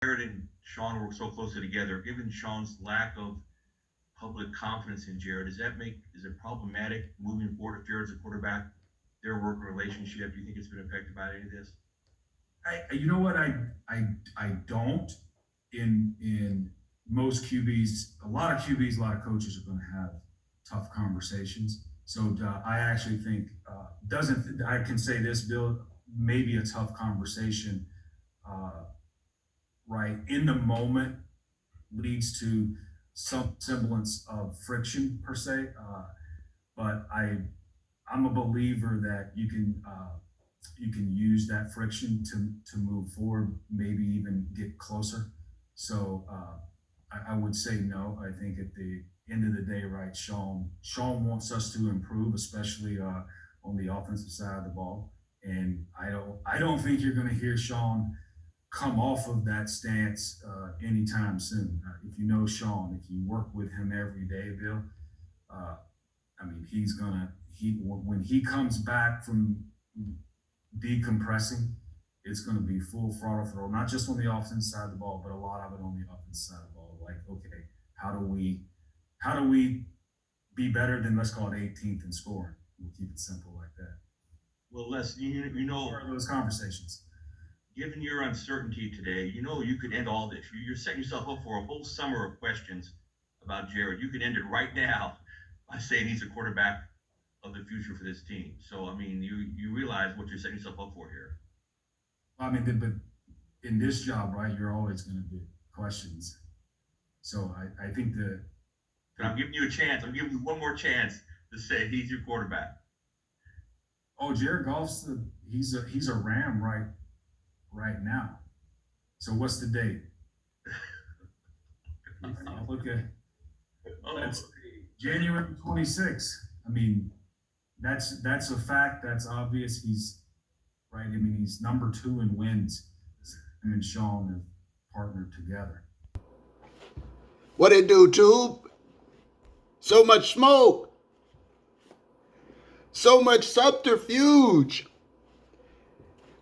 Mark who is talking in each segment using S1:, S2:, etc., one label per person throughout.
S1: Jared and Sean work so closely together. Given Sean's lack of public confidence in Jared, is it problematic moving forward if Jared's a quarterback? Their working relationship. Do you think it's been affected by any of this?
S2: You know what, I don't. In most QBs, a lot of QBs, a lot of coaches are going to have tough conversations. So I actually think doesn't I can say this, Bill, maybe a tough conversation, uh, right in the moment leads to some semblance of friction per se. But I'm a believer that you can use that friction to move forward, maybe even get closer. So I would say no. I think at the end of the day, right, Sean wants us to improve, especially on the offensive side of the ball. And I don't think you're going to hear Sean come off of that stance anytime soon. If you know Sean, if you work with him every day, Bill, uh, I mean, when he comes back from decompressing, it's going to be full throttle throw, not just on the offensive side of the ball, but a lot of it on the offensive side of the ball. Like, okay, how do we be better than, let's call it 18th in scoring? We'll keep it simple like that.
S1: Well, Les, you know,
S2: Part of those conversations.
S1: given your uncertainty today, you know you could end all this. You're setting yourself up for a whole summer of questions about Jared. You could end it right now by saying he's a quarterback of the future for this team. So I mean, you realize what you're setting yourself up for here.
S2: I mean, but in this job, right, you're always going to get questions. So I think the
S1: But I'm giving you a chance. I'm giving you one more chance to say he's your quarterback.
S2: oh, Jared Goff's he's a Ram right now. So what's the date? I'll look at
S1: Oh,
S2: that's January 26th. I mean, that's a fact. That's obvious. He's right. I mean, he's number two in wins. Him and Sean have partnered together.
S3: What it do, Tube? So much smoke. So much subterfuge.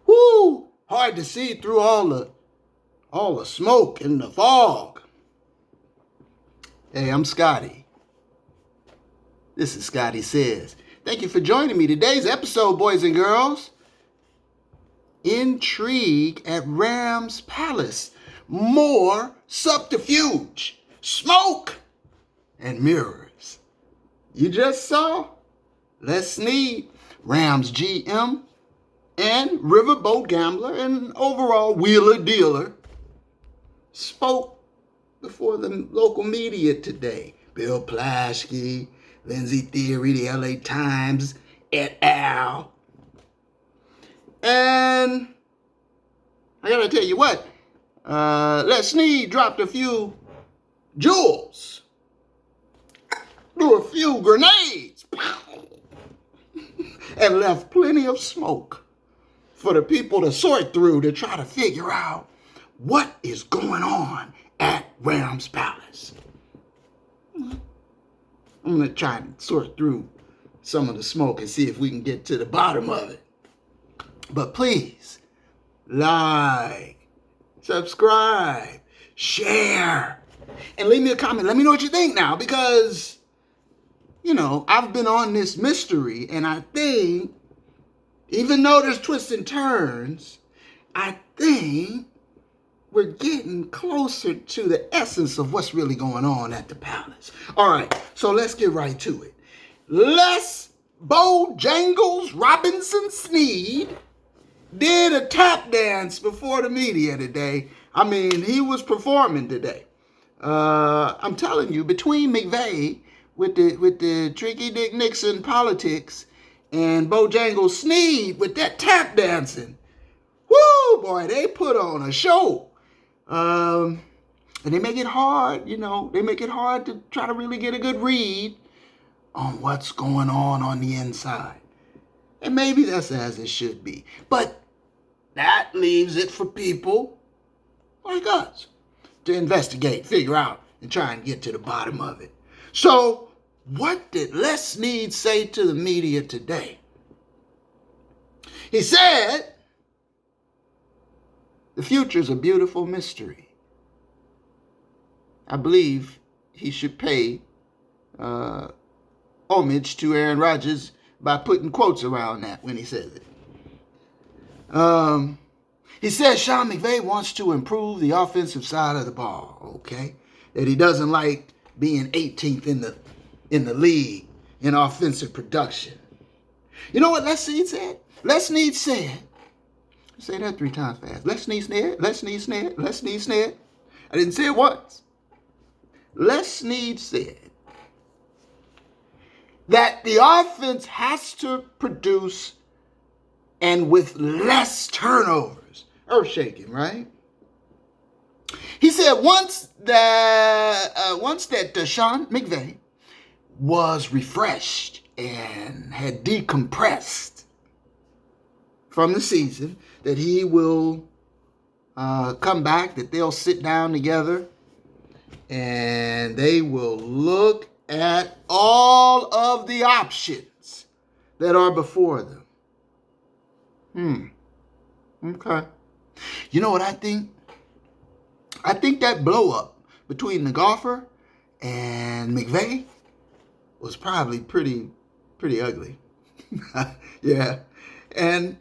S3: Woo! Hard to see through all the smoke and the fog. Hey, I'm Scotty. This is Scotty Says. Thank you for joining me. Today's episode, boys and girls. Intrigue at Rams Palace. More subterfuge, smoke, and mirrors. You just saw Les Snead, Rams GM, and riverboat gambler and overall wheeler dealer, spoke before the local media today. Bill Plaschke, Lindsay Theory, the LA Times, et al. And I gotta tell you what, Les Snead dropped a few jewels, threw a few grenades, and left plenty of smoke for the people to sort through to try to figure out what is going on at Rams Palace. I'm going to try and sort through some of the smoke and see if we can get to the bottom of it. But please, like, subscribe, share, and leave me a comment. Let me know what you think now, because, you know, I've been on this mystery, and I think, even though there's twists and turns, I think we're getting closer to the essence of what's really going on at the palace. All right, so let's get right to it. Les Bojangles Robinson Snead did a tap dance before the media today. I mean, he was performing today. I'm telling you, between McVay with the Tricky Dick Nixon politics and Bojangles Snead with that tap dancing, woo, boy, they put on a show. And they make it hard, you know, they make it hard to try to really get a good read on what's going on the inside. And maybe that's as it should be. But that leaves it for people like us to investigate, figure out, and try and get to the bottom of it. So, what did Les Snead say to the media today? He said, the future's a beautiful mystery. I believe he should pay homage to Aaron Rodgers by putting quotes around that when he says it. He says Sean McVay wants to improve the offensive side of the ball, okay? That he doesn't like being 18th in the league in offensive production. You know what Les Snead said? Les Snead said, say that 3 times fast. Les Snead Snead, Les Snead Snead, Les Snead Snead. I didn't say it once. Les Snead said that the offense has to produce and with less turnovers. Earth-shaking, right? He said once that Sean McVay was refreshed and had decompressed from the season, that he will come back, that they'll sit down together and they will look at all of the options that are before them. Okay. You know what I think? I think that blow up between the golfer and McVay was probably pretty ugly. Yeah. And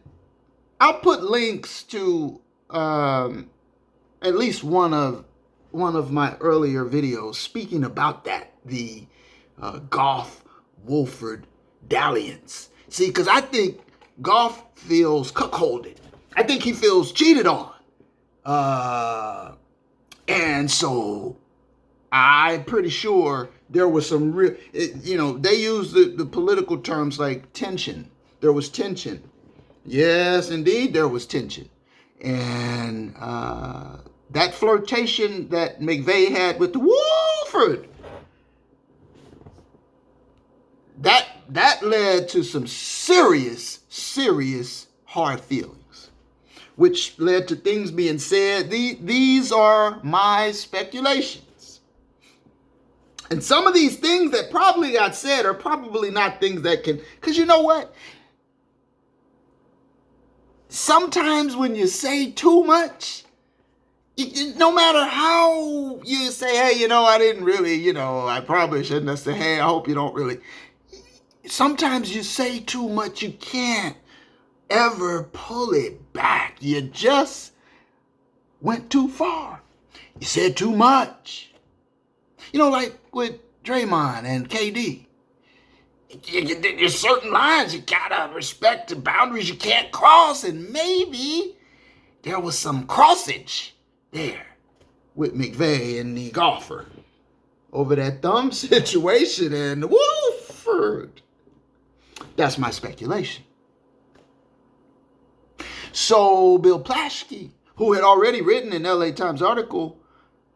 S3: I'll put links to at least one of my earlier videos speaking about that, the Goff-Wolford dalliance. See, because I think Goff feels cuckolded. I think he feels cheated on. And so I'm pretty sure there was some real, they use the political terms like tension. There was tension. Yes, indeed, there was tension. And that flirtation that McVay had with the Wolford, that led to some serious hard feelings, which led to things being said. These are my speculations. And some of these things that probably got said are probably not things that can, because you know what? Sometimes when you say too much, no matter how you say, hey, I didn't really, I probably shouldn't have said, hey, I hope you don't really. Sometimes you say too much, you can't ever pull it back. You just went too far. You said too much. Like with Draymond and KD. There's certain lines you gotta respect, the boundaries you can't cross, and maybe there was some crossage there with McVay and the golfer over that thumb situation and Wolford. That's my speculation. So Bill Plaschke, who had already written an LA Times article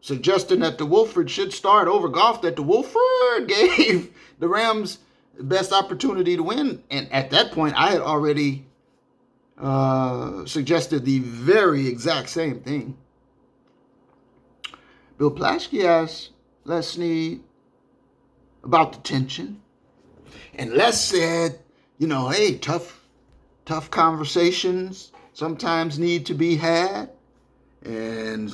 S3: suggesting that the Wolford should start over Goff, that the Wolford gave the Rams the best opportunity to win. And at that point, I had already suggested the very exact same thing. Bill Plaschke asked Les Snead about the tension. And Les said, hey, tough conversations sometimes need to be had. And,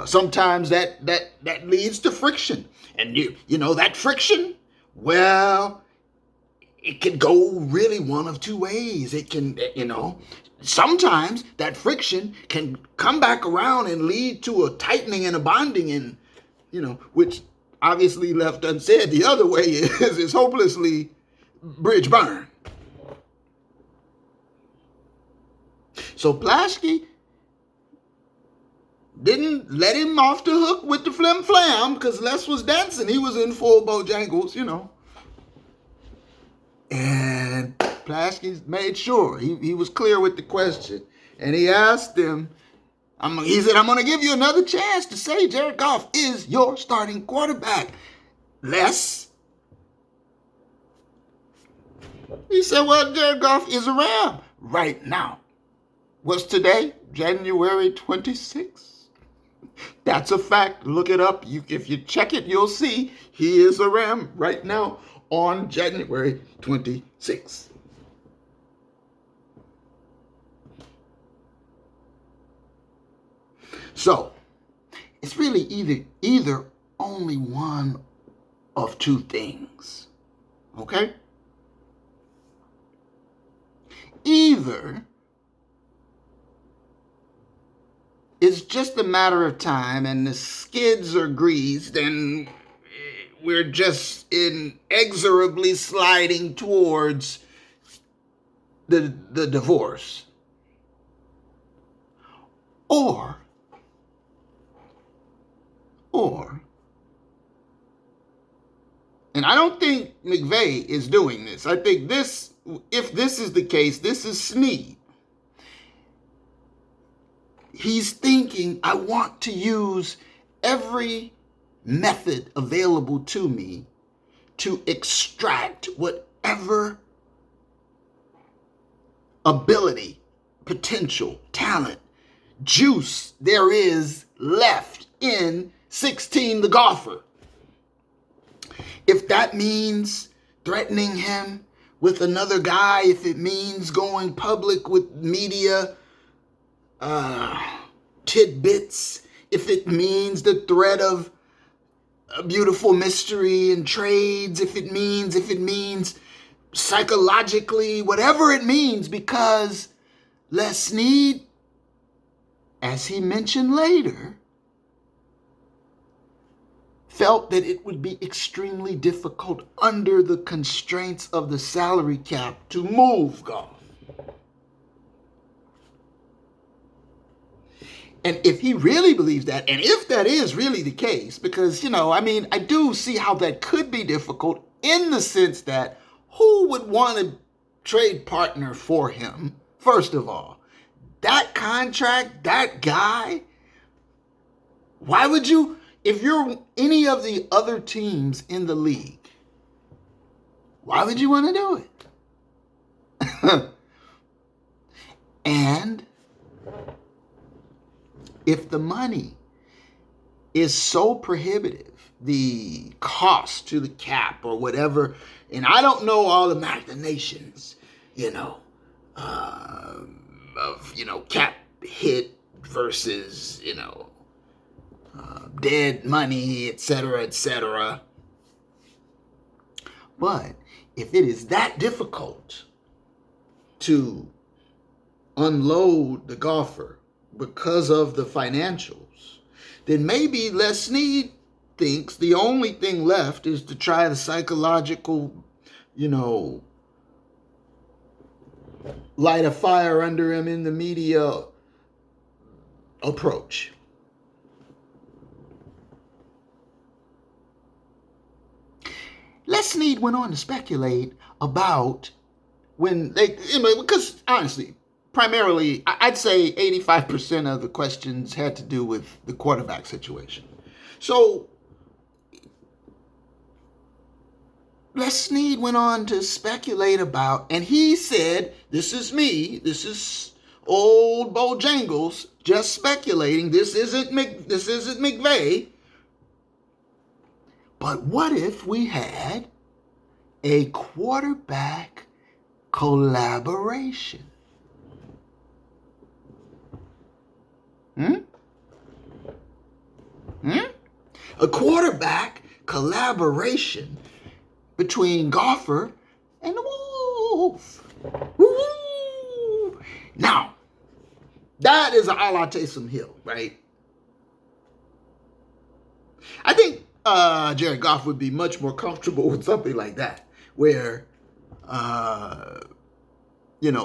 S3: sometimes that leads to friction. And, that friction, well, it can go really one of two ways. It can, sometimes that friction can come back around and lead to a tightening and a bonding, and, which obviously left unsaid, the other way is hopelessly bridge burn. So Plaschke didn't let him off the hook with the flim flam because Les was dancing. He was in full Bojangles, And Plaschke made sure he was clear with the question. And he asked him, he said, I'm going to give you another chance to say Jared Goff is your starting quarterback. Les? He said, well, Jared Goff is a Ram right now. What's today? January 26th. That's a fact. Look it up. If you check it, you'll see he is a Ram right now on January 26th. So, It's really either only one of two things. Okay? Either it's just a matter of time and the skids are greased and we're just inexorably sliding towards the divorce. Or, and I don't think McVay is doing this. I think this, if this is the case, this is Snead. He's thinking, I want to use every method available to me to extract whatever ability, potential, talent, juice there is left in 16 the golfer. If that means threatening him with another guy, if it means going public with media tidbits, if it means the threat of a beautiful mystery and trades, if it means psychologically, whatever it means, because Les Snead, as he mentioned later, felt that it would be extremely difficult under the constraints of the salary cap to move Goff. And if he really believes that, and if that is really the case, because, I do see how that could be difficult in the sense that who would want a trade partner for him, first of all? That contract, that guy? Why would you, if you're any of the other teams in the league, why would you want to do it? And if the money is so prohibitive, the cost to the cap or whatever, and I don't know all the machinations, of, cap hit versus, dead money, etc., etc. But if it is that difficult to unload the golfer because of the financials, then maybe Les Snead thinks the only thing left is to try the psychological, light a fire under him in the media approach. Les Snead went on to speculate about when they, because honestly, primarily, I'd say 85% of the questions had to do with the quarterback situation. So, Les Snead went on to speculate about, and he said, this is me, this is old Bojangles, just speculating, this isn't McVay. But what if we had a quarterback collaboration? A quarterback collaboration between Golfer and the Wolf. Woo! Now, that is a la Taysom Hill, right? I think Jared Goff would be much more comfortable with something like that, where, the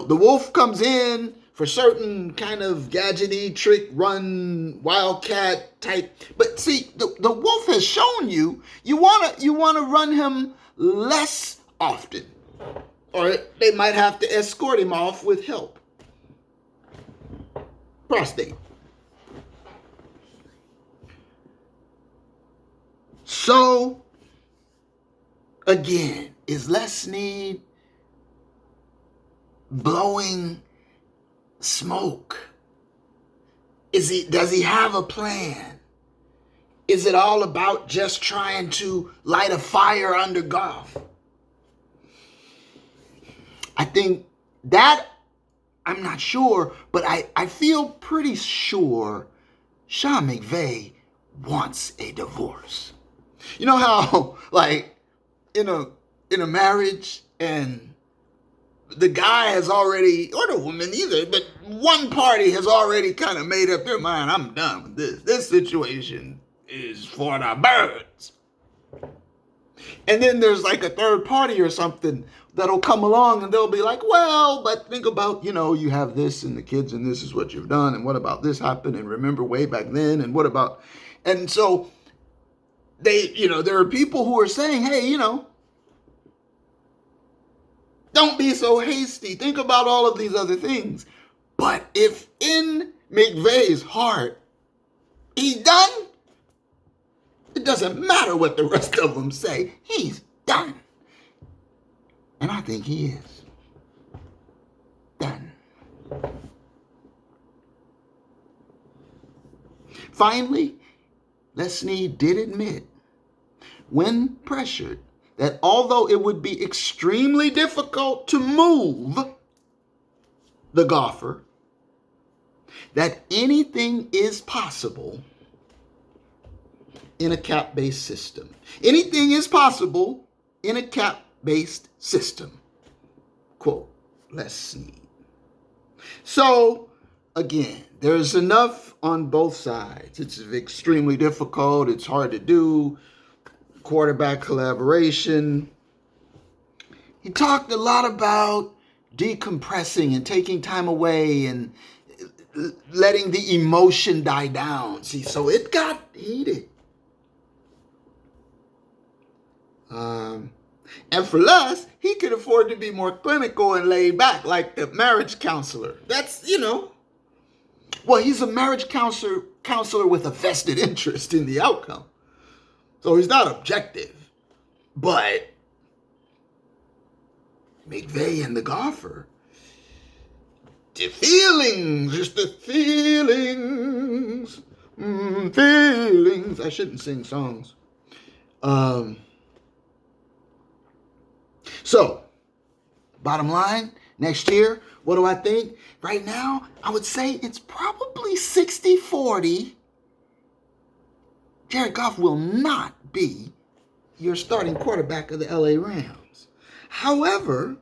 S3: Wolf comes in for certain kind of gadgety, trick, run, wildcat type. But see, the Wolf has shown you wanna run him less often, or they might have to escort him off with help. Prostate. So, again, is Les Snead blowing smoke? Does he have a plan? Is it all about just trying to light a fire under Goff? I think that, I'm not sure, but I feel pretty sure Sean McVay wants a divorce. You know how, like, in a marriage, and the guy has already, or the woman either, but one party has already kind of made up their mind, I'm done with this. This situation is for the birds. And then there's like a third party or something that'll come along and they'll be like, well, but think about, you have this and the kids and this is what you've done. And what about this happened? And remember way back then? And what about, and so there are people who are saying, hey, don't be so hasty. Think about all of these other things. But if in McVay's heart, he's done, it doesn't matter what the rest of them say. He's done. And I think he is done. Finally, Les Snead did admit, when pressured, that although it would be extremely difficult to move the golfer, that anything is possible in a cap-based system. Anything is possible in a cap-based system. Quote, Les Snead. So, again, there's enough on both sides. It's extremely difficult. It's hard to do. Quarterback collaboration. He talked a lot about decompressing and taking time away and letting the emotion die down. See, so it got heated. And for Les, he could afford to be more clinical and laid back, like the marriage counselor. That's, well, he's a marriage counselor with a vested interest in the outcome. So he's not objective. But McVay and the golfer, the feelings, just the feelings, feelings. I shouldn't sing songs. So, bottom line, next year, what do I think? Right now, I would say it's probably 60-40. Jared Goff will not be your starting quarterback of the LA Rams. However,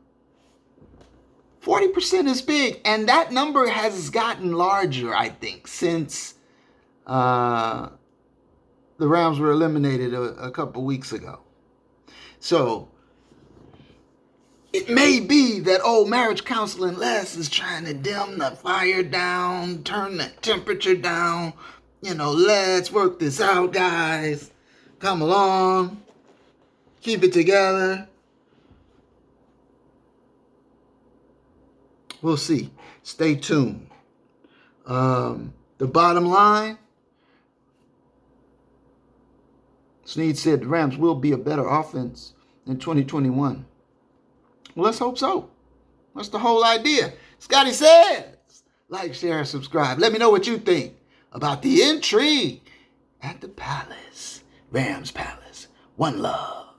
S3: 40% is big, and that number has gotten larger, I think, since the Rams were eliminated a couple weeks ago. So, it may be that old marriage counseling Les is trying to dim the fire down, turn the temperature down. Let's work this out, guys. Come along. Keep it together. We'll see. Stay tuned. The bottom line, Snead said the Rams will be a better offense in 2021. Well, let's hope so. That's the whole idea. Scotty says, like, share, and subscribe. Let me know what you think about the intrigue at the Palace. Rams Palace. One love.